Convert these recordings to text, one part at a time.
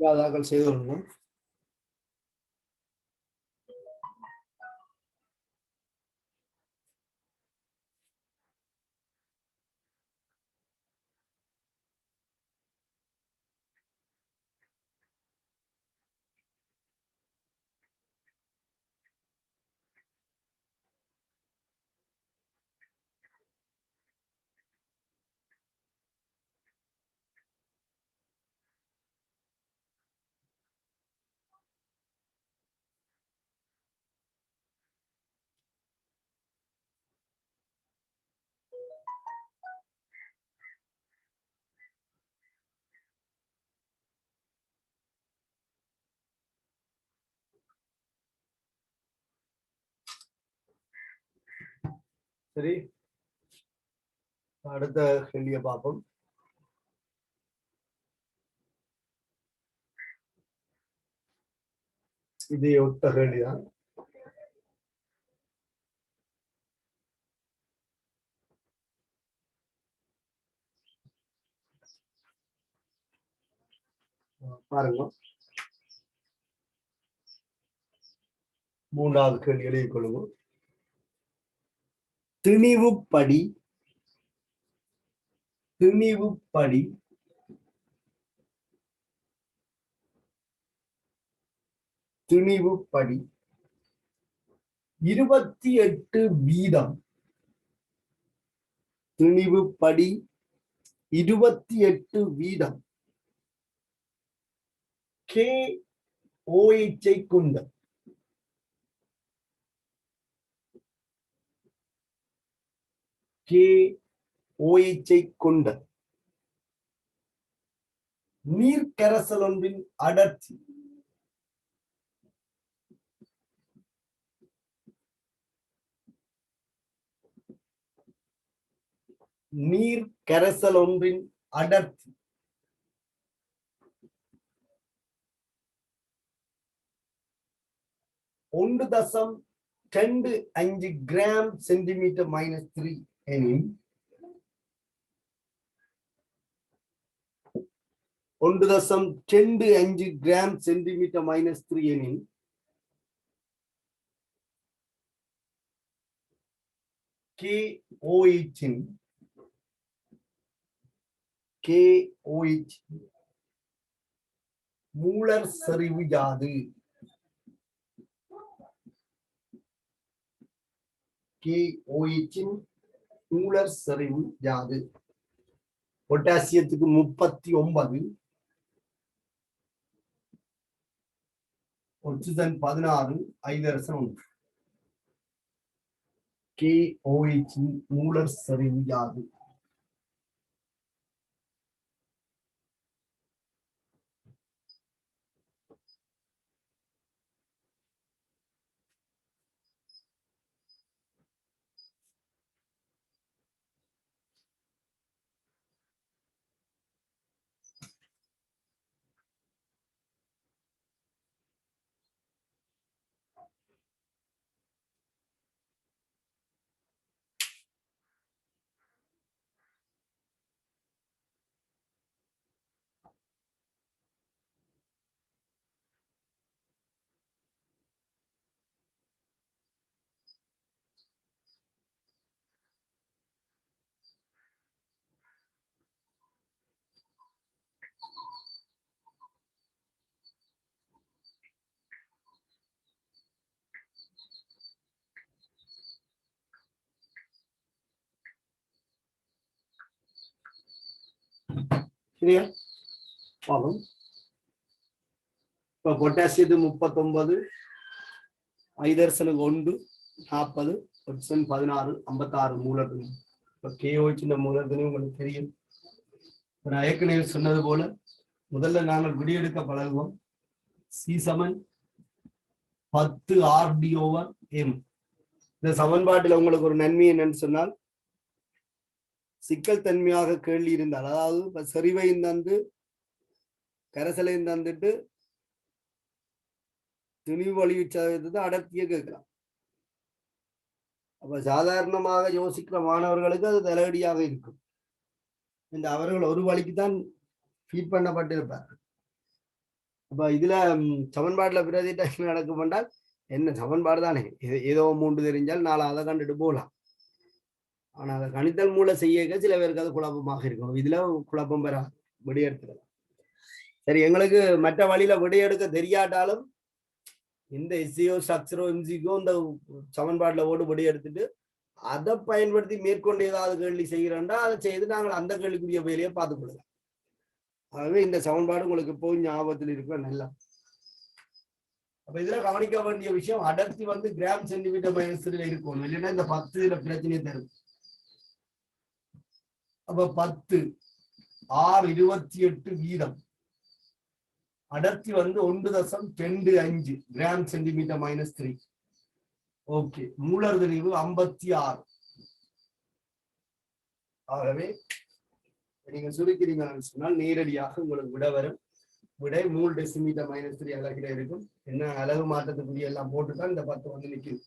தாக்கல் செய்து கொள்ளணும். சரி, அடுத்த கேள்வியை பார்ப்போம். இது ஒத்த கேள்விதான். பாருங்க, மூன்றாவது கேள்வி எழுதிக் கொள்ளுவோம். திணிவுப்படி திணிவுப்படி திணிவுப்படி 28 வீதம் திணிவுப்படி 28 வீதம் KOH கொண்ட KOH கொண்ட நீர்க்கரைசல் ஒன்றின் அடர்த்தி நீர்க்கரைசல் ஒன்றின் அடர்த்தி 1.25 கிராம் சென்டிமீட்டர் -3 எனில் 1.25 கிராம் சென்டிமீட்டர் -3 எனில் KOH மூலர் செறிவு யாது? KOH மூலர் செறிவு யாது? பொட்டாசியத்துக்கு 39, ஆக்சிஜன் 16, ஐதரசன் 1. KOH மூலர் செறிவு யாது? சரியா? பாவம். இப்ப பொட்டாசியத்துக்கு 39, ஐதரசனுக்கு 1, 40, ஆக்சிஜன் 16, 56 மூலதனி. இப்ப KOH மூலதனி உங்களுக்கு தெரியும். நான் ஏற்கனவே சொன்னது போல முதல்ல நாங்கள் விடியெடுக்க பழகுவோம். C = 10 RD/m. இந்த சமன்பாட்டில் உங்களுக்கு ஒரு நன்மை என்னன்னு சொன்னால், சிக்கல் தன்மையாக கேள்வி இருந்தால், அதாவது செறிவையும் தந்து கரைசலையும் தந்துட்டு திணிவு வலிவு சதவீதத்தை அடர்த்திய கேட்கலாம். அப்ப சாதாரணமாக யோசிக்கிற மாணவர்களுக்கு அது தலைவடியாக இருக்கும். இந்த அவர்கள் ஒரு வழிக்கு தான் ஃபீட் பண்ணப்பட்டிருப்பார். அப்ப இதுல சமன்பாடுல பிரதிட்ட நடக்கும் என்றால் என்ன சமன்பாடு தானே, ஏதோ 3 தெரிஞ்சால் 4 அதை கண்டுட்டு போகலாம். ஆனா அதை கணித்தல் மூலம் செய்ய சில பேருக்கு அது குழப்பமாக இருக்கும். இதுல குழப்பம் பெறா விடையெடுத்துக்கலாம். சரி, எங்களுக்கு மற்ற வழியில விடையெடுக்க தெரியாட்டாலும் இந்த எஸ்சியோ ஸ்ட்ரக்சரோ எம்சிக்கோ இந்த சமன்பாட்டுல ஓடு விடையெடுத்துட்டு அதை பயன்படுத்தி மேற்கொண்டு ஏதாவது கேள்வி செய்கிறோம்னா அதை செய்து நாங்கள் அந்த கேள்விக்குரிய வேலையை பார்த்துக் கொள்ளலாம். ஆகவே இந்த சமன்பாடு உங்களுக்கு போய் ஞாபகத்தில் இருக்க நல்லா. அப்ப இதுல கவனிக்க வேண்டிய விஷயம், அடர்த்தி வந்து கிராம் சென்டிமீட்டர் மைனஸ்ல இருக்கும், இல்லைன்னா இந்த 10 இதுல பிரச்சனையை தரும். அப்ப 10 6/28 வீதம், அடர்த்தி வந்து 1.25 கிராம் சென்டிமீட்டர் -3. ஓகே, மூலர் தெளிவு 56. ஆகவே நீங்க சுருக்கிறீங்கன்னு சொன்னால் நேரடியாக உங்களுக்கு விட வரும். விடை 3 டெசிமீட்டர் -3 அலகில இருக்கும். என்ன அலகு மாற்றத்துக்குரிய எல்லாம் போட்டுதான் இந்த 10 வந்து நிற்கும்.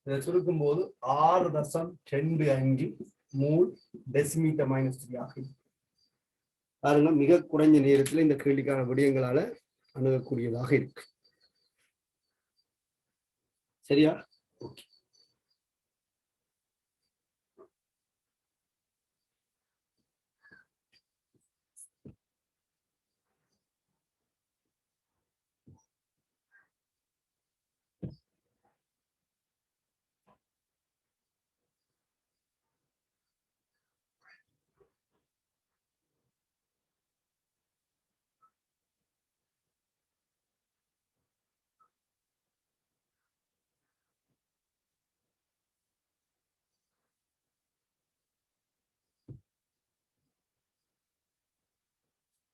இதை சுருக்கும் போது 6.25 3 டெசிமீட்டர் -3 ஆகும். பாருங்க, மிக குறைஞ்ச நேரத்தில் இந்த கேள்விக்கான விடயங்களால அணுகக்கூடியதாக இருக்கு. சரியா? ஓகே.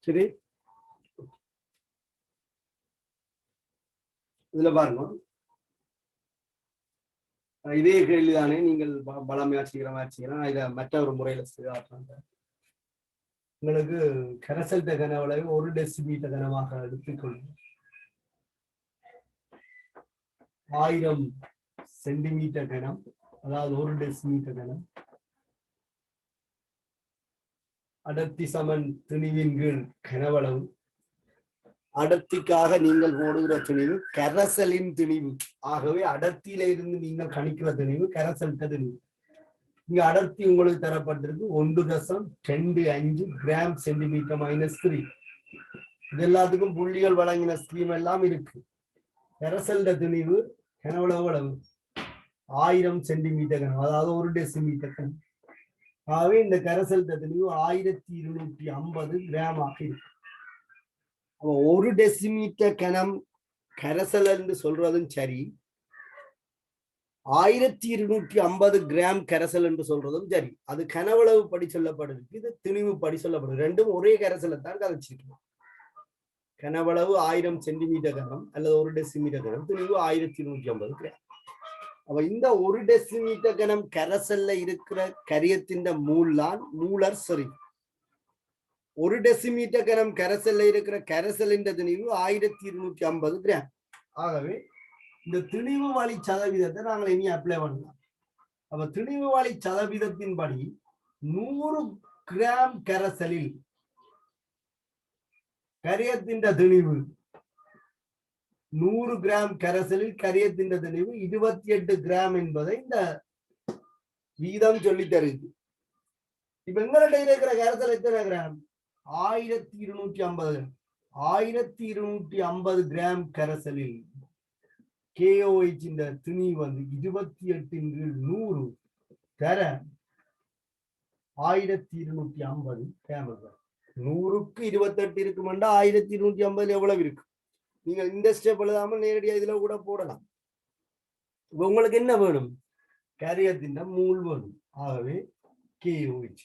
சரி, இதுல பாருங்க, இதே கேள்விதானே நீங்கள் பலமையா செய்கிற மாதிரி செய்யலாம். இதை மற்ற ஒரு முறையில செய்யறாங்க. உங்களுக்கு கரைசல் கனவளவை 1 டெசிமீட்டர் கனமாக எடுத்துக்கொள்ளும். 1000 சென்டிமீட்டர் கனம், அதாவது 1 டெசிமீட்டர் கனம். அடர்த்தி சமன் திணிவின் கீழ் கனவளவு. அடர்த்திக்காக நீங்கள் போடுகிற திணிவு கரைசலின் திணிவு. ஆகவே அடர்த்தியில இருந்து நீங்கள் கணிக்கிற திணிவு கரைசல் திணிவு. இங்க அடர்த்தி உங்களுக்கு தரப்பட்டிருக்கு 1.25 கிராம் சென்டிமீட்டர் -3. இது எல்லாத்துக்கும் புள்ளிகள் வழங்கின ஸ்கீம் எல்லாம் இருக்கு. கரைசல் திணிவு கனவளவு 1000 சென்டிமீட்டர் கனம், அதாவது 1 டெசிமீட்டர் கனம். ஆகவே இந்த கரைசல் திணிவு 1250 கிராம் ஆக இருக்கு. 1 டெசிமீட்டர் கனம் கரைசல் என்று சொல்றதும் சரி, 1250 கிராம் கரைசல் என்று சொல்றதும் சரி. அது கனவளவு படி சொல்லப்படுது, இது திணிவு படி சொல்லப்படுது. ரெண்டும் ஒரே கரைசலை தான் கதைச்சிருக்கணும். கனவளவு 1000 சென்டிமீட்டர் கனம் அல்லது 1 டெசிமீட்டர் கனம், திணிவு 1250 கிராம். அப்ப இந்த 1 டெசிமீட்டர் கனம் கரைசல்ல இருக்கிற கரியத்தின் மூலான் மூலர் செறிவு. 1 டெசிமீட்டர் கனம் கரைசல்ல இருக்கிற கரைசலின் திணிவு 1250 கிராம். ஆகவே இந்த திணிவு வழி சதவீதத்தை நாங்கள் இனி அப்ளை பண்ணலாம். அப்ப திணிவு வழி சதவீதத்தின்படி 100 கிராம் கரைசலில் கரியத்தின் திணிவு 100 கிராம் கரைசலில் கரியத்தின் திணிவு 28 கிராம் என்பதை இந்த வீதம் சொல்லி தருது. இப்ப எங்கள்கிட்ட இருக்கிற கரைசல் எத்தனை கிராம்? 1250. 1250 கிராம் கரைசலில் KOH இந்த திணி வந்து 28/100 தர 1250 கிராம். 100க்கு 28 இருக்குமெண்டா 1250 எவ்வளவு இருக்கு? நீங்க இந்த ஸ்டெப் எழுதாமல் நேரடியா இதுல கூட போடலாம். உங்களுக்கு என்ன வேணும்? கரியத்தின் மூல் வேணும். ஆகவே KOH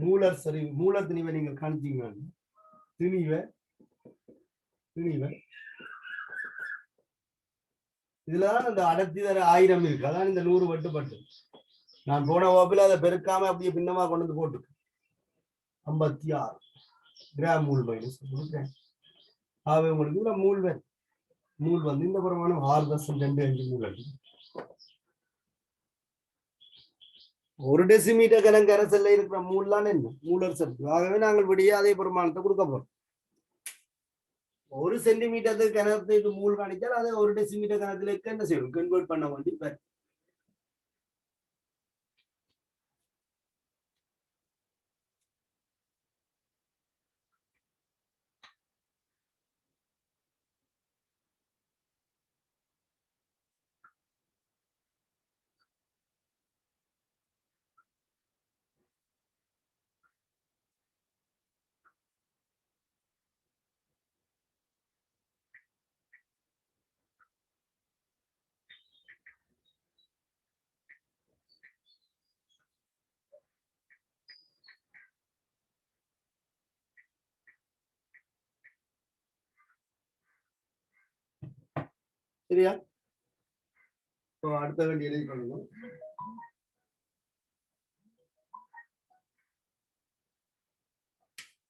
மூலர் சரி, மூலர் திணிவை நீங்கள் காணிச்சீங்க. திணிவை இதுலதான் அந்த அடர்த்தி தர 1000 இருக்கு. அதான் இந்த 100 வெட்டுப்பட்டு. நான் போன வகுப்புல அதை பெருக்காம அப்படியே பின்னமா கொண்டு வந்து போட்டு 56 கிராம் மூல் மைனஸ். ஆகவே உங்களுக்கு இதுல மூல் வந்து இந்த பிரமாணம் 6.25 மூல் அடி. 1 டெசிமீட்டர் கனம் கரைசல்ல இருக்கிற மூல்லாம் என்ன? மூலர் சரி. ஆகவே நாங்கள் விடிய அதே பிரமாணத்தை கொடுக்க போறோம். ஒரு சென்டிமீட்டர் கணக்கு மூல் காணிச்சால் அதை ஒரு டெசிமீட்டர் கணக்குல என்ன செய்யும் கன்வெர்ட் பண்ண வேண்டி வரும். சரியா? அடுத்த வேண்டிய எழுதி பண்ணுங்க.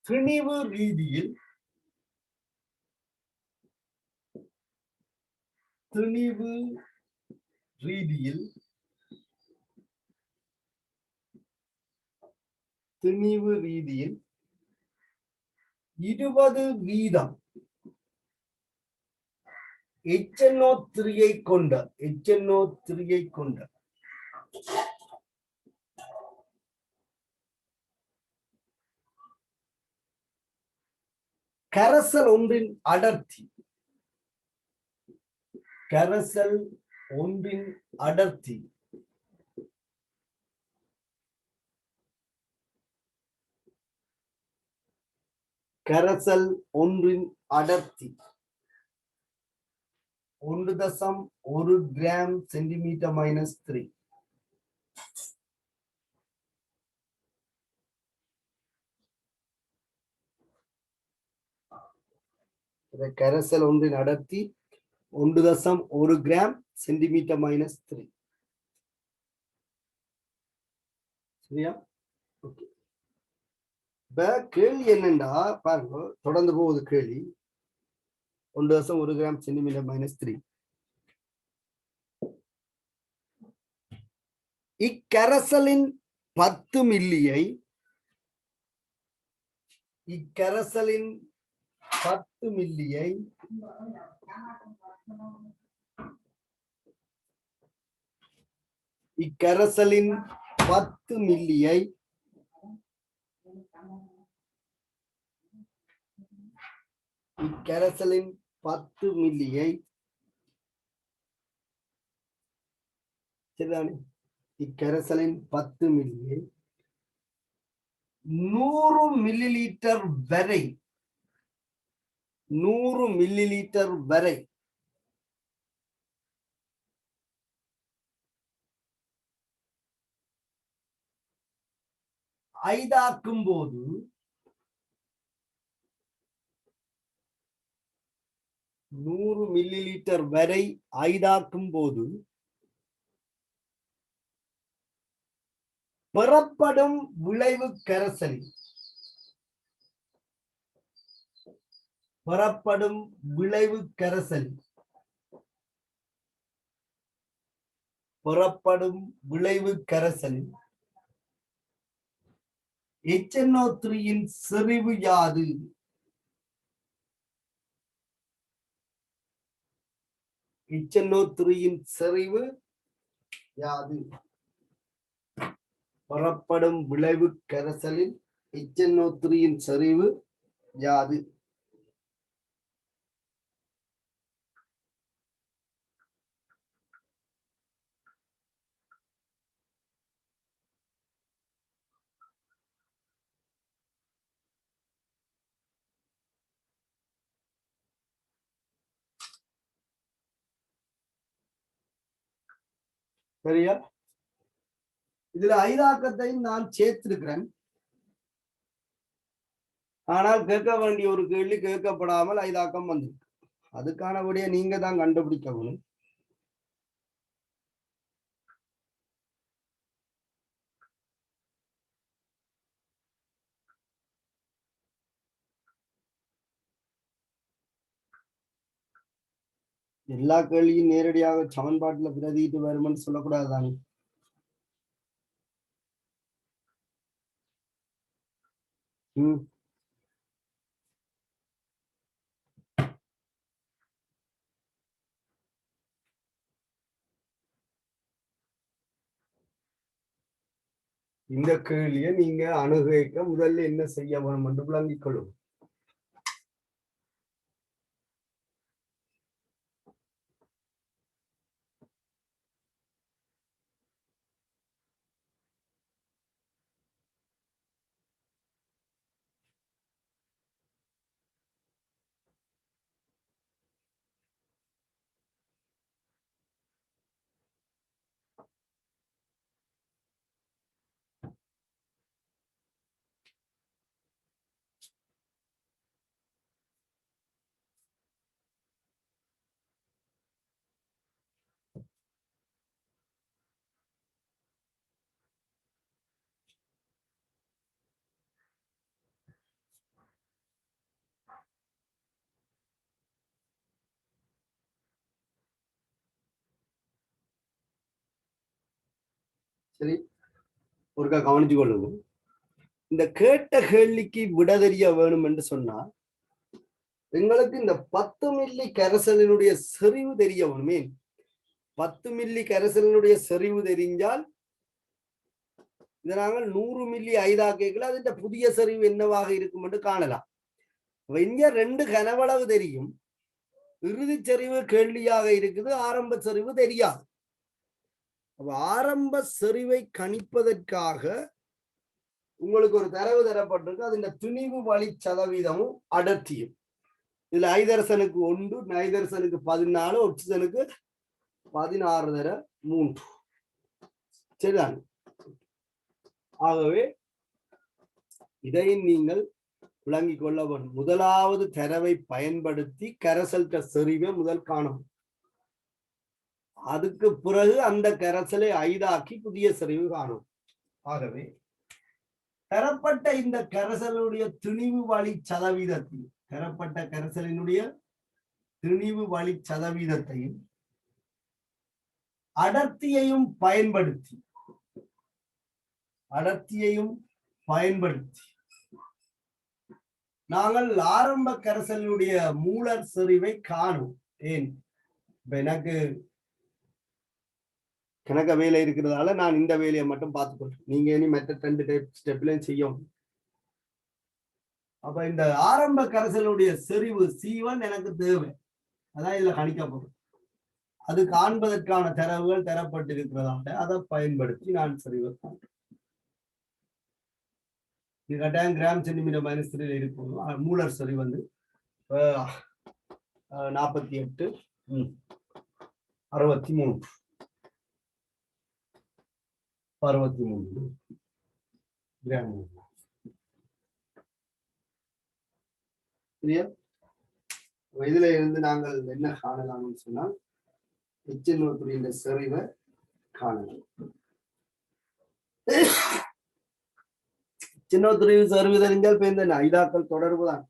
திணிவு ரீதியில் திணிவு ரீதியில் திணிவு ரீதியில் 20% HNO3 கொண்ட கரைசல் ஒன்றின் அடர்த்தி கரைசல் ஒன்றின் அடர்த்தி கரைசல் ஒன்றின் அடர்த்தி 1.1 கிராம் சென்டிமீட்டர் -3. கரைசல் ஒன்றின் அடர்த்தி 1.1 கிராம் சென்டிமீட்டர் -3. சரியா? ஓகே. இப்ப கேள்வி என்னண்டா பாருங்க, தொடர்ந்து போகுது கேள்வி. 1.1 கிராம் சென்டிமீட்டர் -3. இக்கரைசலின் 10 மில்லியை இக்கரைசலின் 10 மில்லியை இக்கரைசலின் 10 மில்லியை இக்கரைசலின் 10 மில்லியை சரிதானே? இக்கரைசலின் 10 மில்லியை 100 மில்லிலிட்டர் வரை 100 மில்லிலிட்டர் வரை ஐதாக்கும் போது 100 மில்லிலிட்டர் வரை ஐதாக்கும் போது பெறப்படும் விளைவு கரைசலில் பெறப்படும் விளைவு கரைசலில் பெறப்படும் விளைவு கரைசலில் HNO3 செறிவு யாது? HNO3 செறிவு யாது? பெறப்படும் விளைவு கரைசலில் HNO3 செறிவு யாது? சரியா? இதுல ஐதாக்கத்தையும் நான் சேர்த்திருக்கிறேன். ஆனால் கேட்க வேண்டிய ஒரு கேள்வி கேட்கப்படாமல் ஐதாக்கம் வந்திருக்கு. அதுக்கான விடைய நீங்க தான் கண்டுபிடிக்கணும். எல்லா கேள்வியும் நேரடியாக சமன்பாட்டுல பிரதிட்டு வரும்னு சொல்லக்கூடாதுதானே? இந்த கேள்வியை நீங்க அணுகைக்க முதல்ல என்ன செய்ய வேணும் என்று விளங்கிக் கொள்ளும். சரி, ஒருக்கா கவனிச்சு கொள்ளுங்க. இந்த கேட்ட கேள்விக்கு விட தெரிய வேணும் என்று சொன்னா எங்களுக்கு இந்த 10 மில்லி கரைசலினுடைய செறிவு தெரிய வேணுமே. 10 மில்லி கரைசலினுடைய செறிவு தெரிஞ்சால் இதை நாங்கள் 100 மில்லி ஐதாக்கைகள் அதிന്റെ புதிய செறிவு என்னவாக இருக்கும் என்று காணலாம். இங்க 2 கனவளவு தெரியும், இறுதி செறிவு கேள்வியாக இருக்குது, ஆரம்ப செறிவு தெரியாது. ஆரம்ப செறிவை கணிப்பதற்காக உங்களுக்கு ஒரு தரவு தரப்பட்டிருக்கு, அதில் துணிவு வழி சதவீதமும் அடர்த்தியும். இதுல ஐதரசனுக்கு 1, நைதரசனுக்கு 14, ஒட்சிஜனுக்கு 16/3. சரிதான். ஆகவே இதை நீங்கள் விளங்கிக் கொள்ள வேண்டும். முதலாவது தரவை பயன்படுத்தி கரைசல் செறிவை முதல் காணும், அதுக்கு பிறகு அந்த கரைசலை ஐதாக்கி புதிய செறிவு காணும். ஆகவே தரப்பட்ட இந்த கரைசலுடைய திணிவு வழி சதவீதத்தையும் தரப்பட்ட கரைசலினுடைய திணிவு வழி சதவீதத்தையும் அடர்த்தியையும் பயன்படுத்தி நாங்கள் ஆரம்ப கரைசலுடைய மூலர் செறிவை காணும். ஏன் எனக்கு கணக்க வேலை இருக்கிறதால நான் இந்த வேலையை மட்டும் பார்த்துக்கொள்றேன், நீங்க இனி மற்ற 2 ஸ்டெப்லையும் செய்யும். அப்ப இந்த ஆரம்ப கரைசலுடைய செறிவு C1 எனக்கு தேவை, அதான் இதுல கணிக்கப்படும். அது காண்பதற்கான தரவுகள் தரப்பட்டிருக்கிறதால அதை பயன்படுத்தி நான் செறிவு கட்டாயம் கிராம் சென்டிமீட்டர் -3 இருக்கும். மூலர் செறிவு வந்து 48 63 கிராம். இதுல இருந்து நாங்கள் என்ன காணலாம்னு சொன்னால் HNO3 செறிவை காணலாம். HNO3 செறிவு தெரிஞ்சால் இப்ப இந்த ஐதாக்கள் தொடர்பு தான்.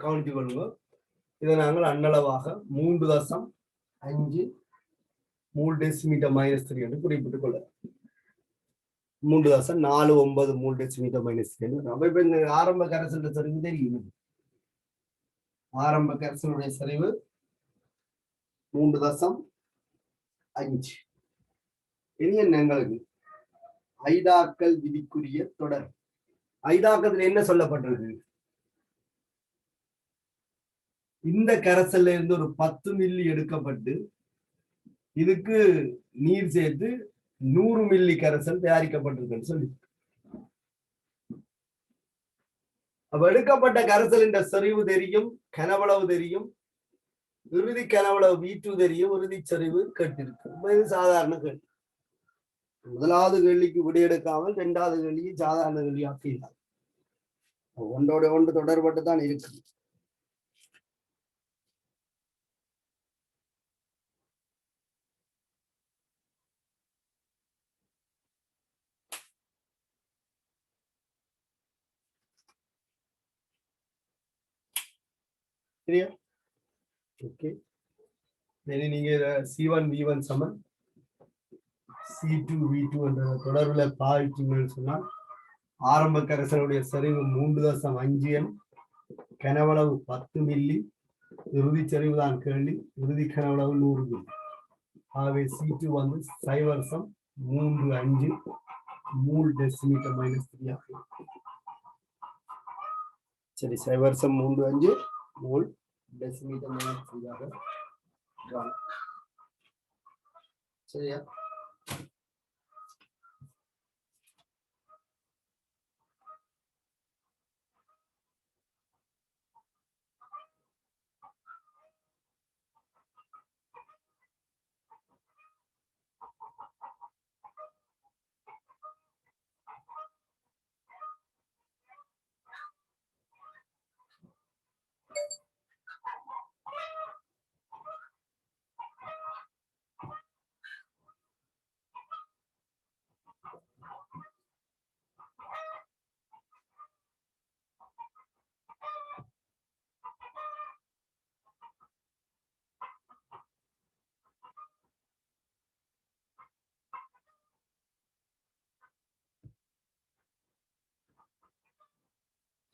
கவனித்துக் கொள்ளுங்க. இதை நாங்கள் அன்னளவாக 3.5 மூல் டெசிமீட்டர் -3 என்று குறிப்பிட்டுக் கொள்ள 3.49 மூல் டெசிமீட்டர் -3. அப்ப இப்ப இந்த ஆரம்ப கரைசல் செறிவு தெரியும். ஆரம்ப கரைசலுடைய செறிவு 3.5. இனி எங்களுக்கு ஐதாக்கல் விதிக்குரிய தொடர். ஐதாக்கத்தில் என்ன சொல்லப்பட்டிருக்கு? இந்த கரைசல்ல இருந்து ஒரு 10 மில்லி எடுக்கப்பட்டு இதுக்கு நீர் சேர்த்து 100 மில்லி கரைசல் தயாரிக்கப்பட்டிருக்குன்னு சொல்லி. அப்ப எடுக்கப்பட்ட கரைசலின் செறிவு தெரியும், கனவளவு தெரியும், இறுதி கனவளவு V2 தெரியும், இறுதி செறிவு கேட்டிருக்கு. இது சாதாரண கேள்வி. முதலாவது கேள்விக்கு விடையெடுக்காமல் 2வது கேள்வியை சாதாரண கேள்வி ஆக்கினார். ஒன்றோட ஒன்று தொடர்பட்டு தான் இருக்கு. சரியா? ஓகே, நீங்க C1 V1 சமன் C2 V2 என்ற தொடர்புல பாவிச்சீங்கன்னு சொன்னால் ஆரம்ப கரைசலுடைய சரிவு 3.5 m, கனவளவு 10 மில்லி, இறுதி சரிவு தான் கேள்வி, இறுதி கனவளவு 100 மில்லி. ஆகவே C2 வந்து 0.35 மூல் டெசிமீட்டர் மைனஸ் 3 ஆகும். சரி, 0.35 மூல் டெசிமீட்டர் மைனஸ் 3 ஆக. சரியா?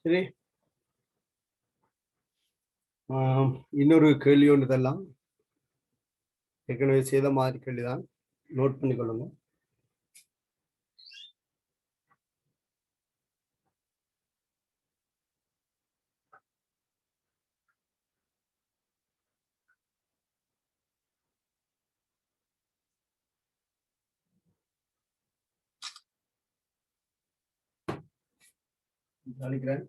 சரி, இன்னொரு கேள்வி ஒன்று இதெல்லாம் ஏற்கனவே செய்த மாதிரி கேள்விதான், நோட் பண்ணிக்கொள்ளுங்க. நினைக்கிறேன்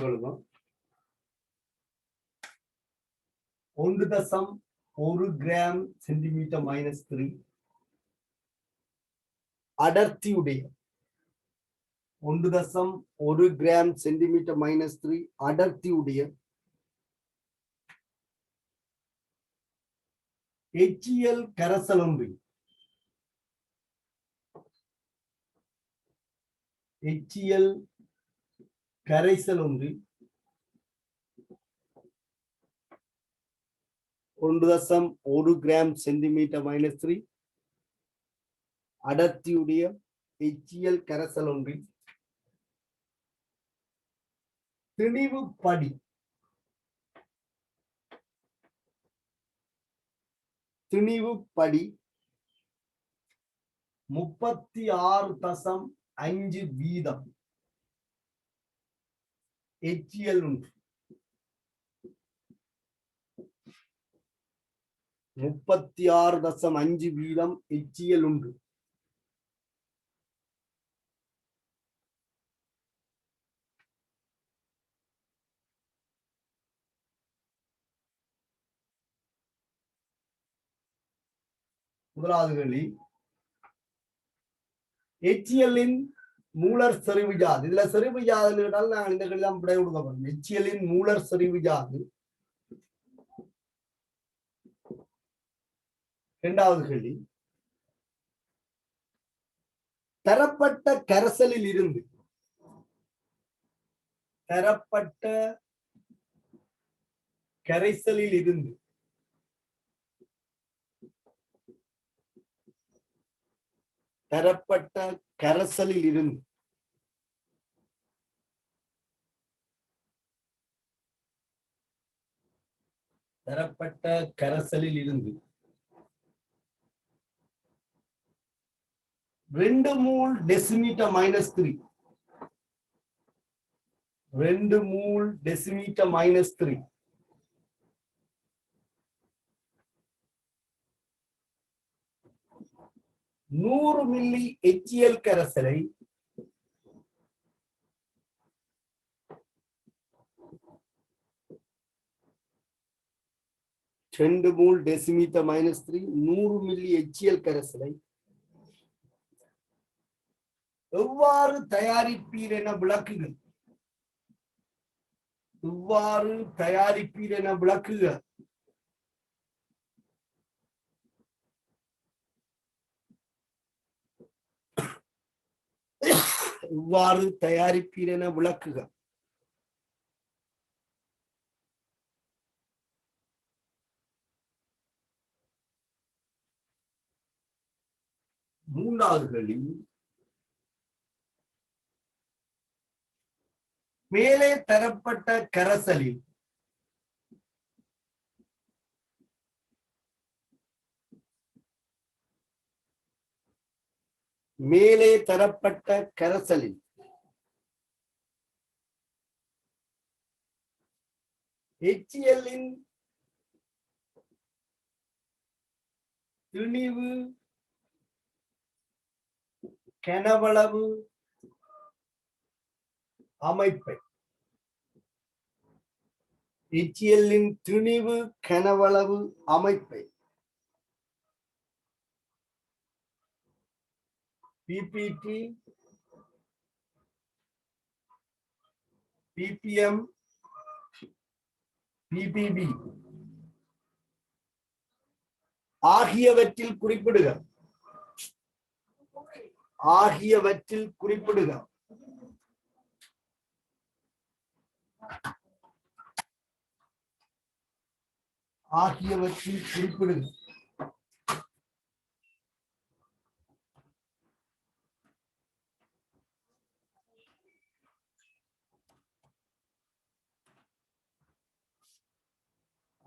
கொள்ளுங்க. 1.1 gram centimetre minus 3 அடர்த்தியுடைய 1.1 gram centimetre minus 3 அடர்த்தியுடைய HCl கரைசலொன்றில் HCl கரைசலொன்றில் 1.1 gram centimetre minus 3 அடர்த்தியுடைய HCl கரைசலொன்றில் திணிவு படி 36.5 வீதம் HCl உண்டு. 36.5 வீதம் HCl உண்டு. முதலாவது கேள்வி, HCl இன் மூலர் செறிவு யாது? இதுல செறிவு யாது நாங்கள் இந்த கேள்வி தான் விடை கொடுக்க போறோம். HCl இன் மூலர் செறிவு யாது? இரண்டாவது கேள்வி, தரப்பட்ட கரைசலில் இருந்து தரப்பட்ட கரைசலில் இருந்து தரப்பட்ட கரைசலில் இருந்து தரப்பட்ட கரைசலில் இருந்து 2 மூல் decimetre minus 3 2 மூல் decimetre minus 3 100 milli HCl கரைசலை 2 மூல் டெசிமீட்டர் மைனஸ் 3 100 மில்லி HCl கரைசலை எவ்வாறு தயாரிப்பீர் என விளக்குங்கள். இவ்வாறு தயாரிப்பீர் என விளக்குக. இவ்வாறு தயாரிப்பீர் என விளக்குக. மூன்றாவது கேள்வி, மேலே தரப்பட்ட கரைசலில் HCl இன் திணிவு கனவளவு அமைப்பை HCl இன் திணிவு கனவளவு அமைப்பை PPT, PPM, PPB ஆகியவற்றில் குறிப்பிடுக. ஆகியவற்றில் குறிப்பிடுக. ஆகியவற்றில் குறிப்பிடுக.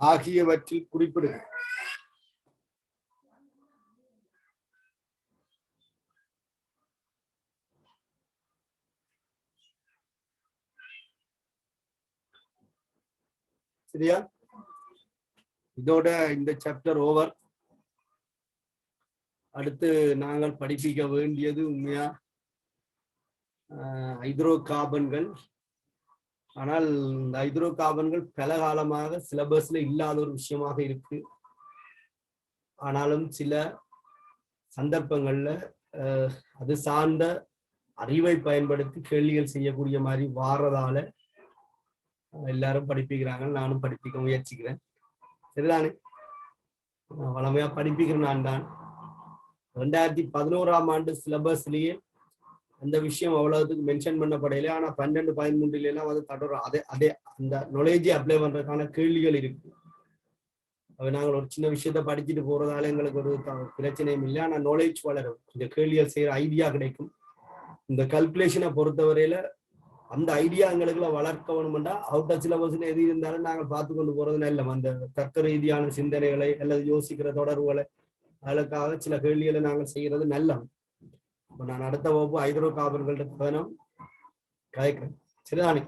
ஆகியவற்றில் குறிப்பிடுக. சரியா? இதோட இந்த சாப்டர் ஓவர். அடுத்து நாங்கள் படிப்பிக்க வேண்டியது உண்மையா ஹைட்ரோ கார்பன்கள். ஆனால் இந்த ஹைட்ரோ கார்பன்கள் பல காலமாக சிலபஸ்ல இல்லாத ஒரு விஷயமாக இருக்கு. ஆனாலும் சில சந்தர்ப்பங்கள்ல அது சார்ந்த அறிவை பயன்படுத்தி கேள்விகள் செய்யக்கூடிய மாதிரி வாரதால எல்லாரும் படிப்பிக்கிறாங்க. நானும் படிப்பிக்க முயற்சிக்கிறேன். சரிதானே? வளமையா படிப்பிக்கிறேன். நான் தான் 2011ஆம் ஆண்டு சிலபஸ்லயே அந்த விஷயம் அவ்வளவுக்கு மென்ஷன் பண்ணப்படையில. ஆனா 12-13 எல்லாம் வந்து தொடரும். அதே அந்த நாலேஜை அப்ளை பண்றதுக்கான கேள்விகள் இருக்கு. நாங்கள் ஒரு சின்ன விஷயத்த படிச்சுட்டு போறதால எங்களுக்கு ஒரு பிரச்சனையும் இல்லை. ஆனா நாலேஜ் வளரும். இந்த கேள்விகள் செய்யற ஐடியா கிடைக்கும். இந்த கல்குலேஷனை பொறுத்தவரையில அந்த ஐடியா எங்களுக்குள்ள வளர்க்க வேணும்னா அவுட் ஆஃப் சிலபஸ்ல எது இருந்தாலும் நாங்கள் பார்த்து கொண்டு போறது நல்ல. அந்த தர்க்க ரீதியான சிந்தனைகளை அல்லது யோசிக்கிற தொடர்புகளை அதற்காக சில கேள்விகளை நாங்கள் செய்யறது நல்ல. நான் அடுத்த வகுப்பு ஹைட்ரோ கார்பன்கள்ட்ட வேணும் கேட்கிறேன். சரிதானே?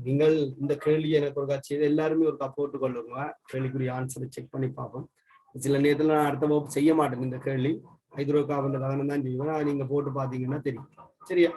நீங்கள் இந்த கேள்வி எனக்கு ஒரு காட்சி எல்லாருமே ஒரு போட்டு கொள்ளுங்க. கேள்விக்குரிய ஆன்சரை செக் பண்ணி பார்ப்போம். சில நேரத்துல நான் அடுத்த வகுப்பு செய்ய மாட்டேன். இந்த கேள்வி ஹைட்ரோ கார்பன் கவனம் தான் செய்வேன். நீங்க போட்டு பாத்தீங்கன்னா தெரியும். சரியா?